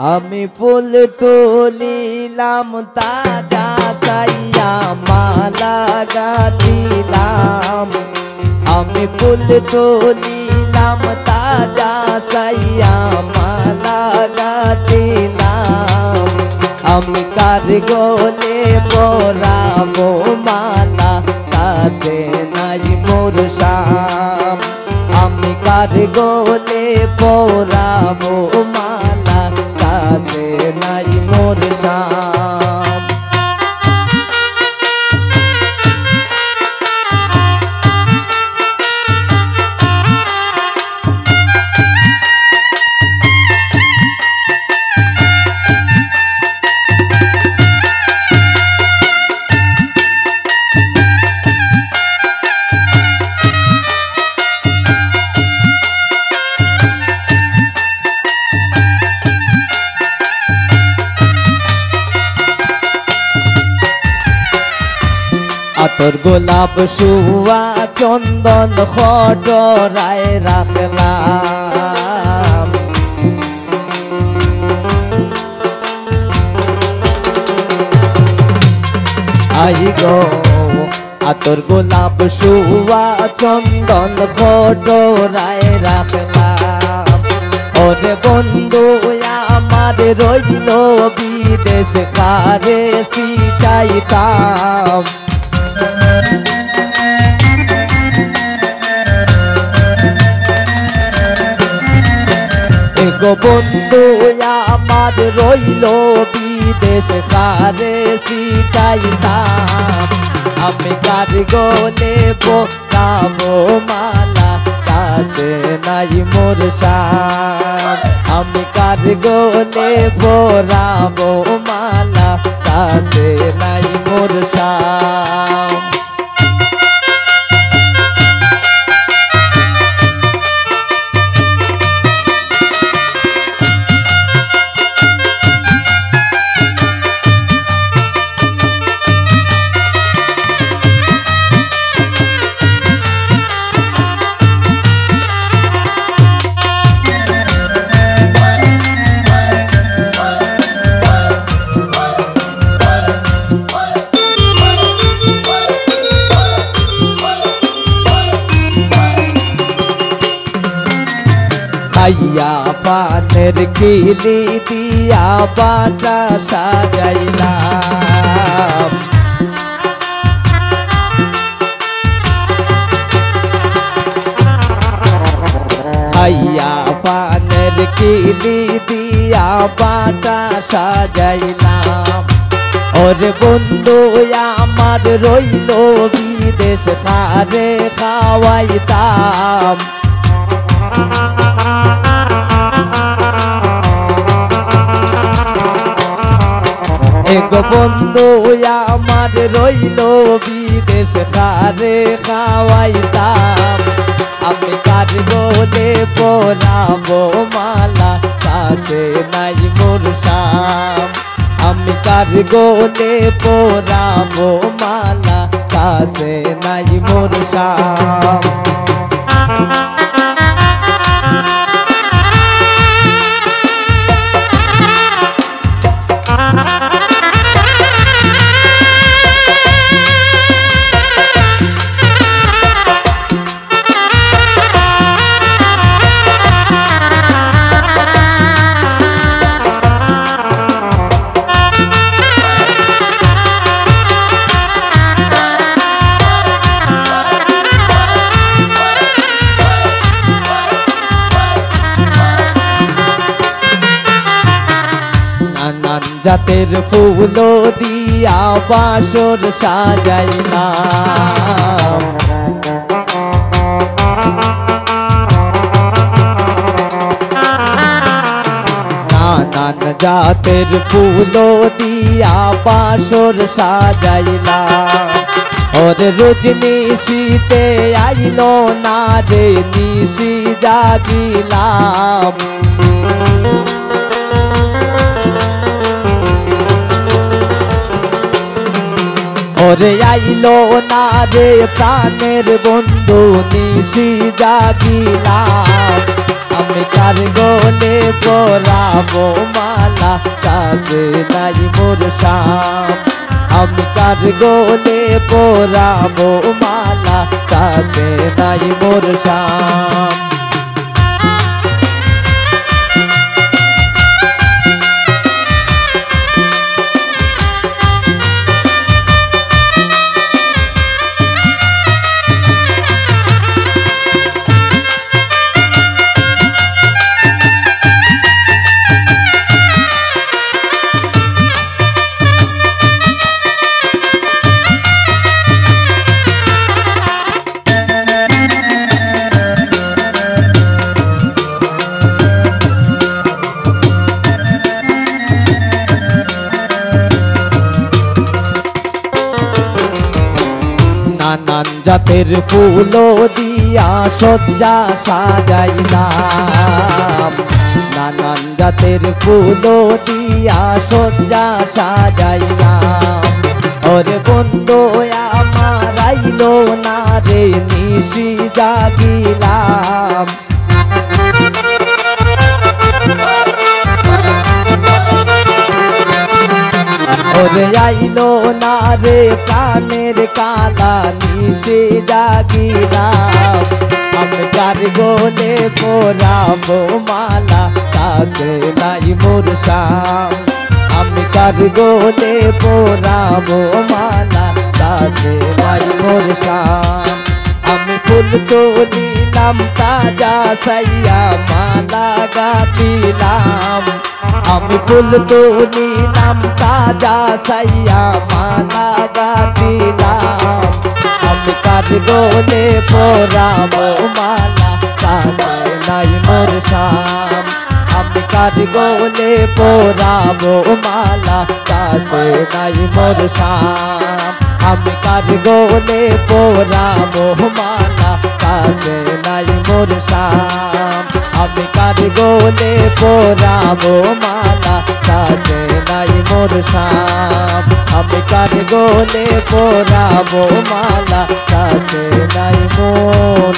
আমি ফুল তুলিলাম তাজা সাইয়া মালা গাঁথিলাম আমি ফুল তুলিলাম তাজা সাইয়া মালা গাঁথিলাম আমি কার গলে পরাবো মালা কাছে নাই মোর শাম আমি কার গলে পরাবো মালা কাছে নাই মোর শাম আতর গোলাপ শুয়া চন্দন খটরায় রাখলাম আই গো আতর গোলাপ শুয়া চন্দন খটরায় রাখলাম ওরে বন্ধু আমার রইল বিদেশ কারে সিটাইতাম গো বন্ধু আমার রইল বিদেশ কারে সিটাইতাম আমি কার গলে পরাবো মালা কাছে নাই মোর শাম আমি কার গলে পরাবো মালা কাছে নাই মোর শাম আইয়া পানের কিলি দিয়া বাটা সাজাইলাম আইয়া পানের কিলি দিয়া বাটা সাজাইলাম ওরে বন্ধু আমার রইল বিদেশ কারে খাওয়াইতাম গো বন্ধু আমার রইল বিদেশ কারে খাওয়াইতাম আমি কার গলে পরাবো মালা কাছে নাই মোর শাম আমি কার গলে পরাবো মালা কাছে নাই মোর শাম জাতের ফুল দিয়া বাসর সাজাইলাম নানান জাতের ফুল দিয়া বাসর সাজাইলাম ওরে রজনী শীতে আইলো না রে নিশি জাগিলাম ওরে আইলো না রে প্রাণের বন্ধু নিশি জাগিলাম আমি কার গলে পরাবো মালা মালা কাছে নাই মোর শাম আমি কার গলে পরাবো মালা কাছে নাই মোর শাম নানান জাতের ফুল দিয়া সজ্জা সাজাইলাম নানান জাতের ফুল দিয়া সজ্জা সাজাইলাম ওরে বন্ধু আমার আইলো না রে নিশি জাগিলাম ওরে আইলো না রে প্রাণের কালা নিশে জাগিলাম আমি কার গলে পরাবো মালা কাছে নাই মোর শাম আমি কার গলে পরাবো মালা কাছে নাই মোর শাম আমি ফুল তুলিলাম তাজা সাইয়া মালা গাতিলাম আমি ফুল তুলিলাম তাজা সাইয়া মালা গাতিলাম আমি কার গলে পরাবো মালা কাছে নাই মোর শাম আমি কার গলে পরাবো মালা কাছে নাই মোর শাম আমি কার গলে পরাবো মালা কাছে নাই মোর শাম আমি কার গলে পরাবো মালা কাছে নাই মোর শাম আমি কার গলে পরাবো মালা কাছে নাই মোর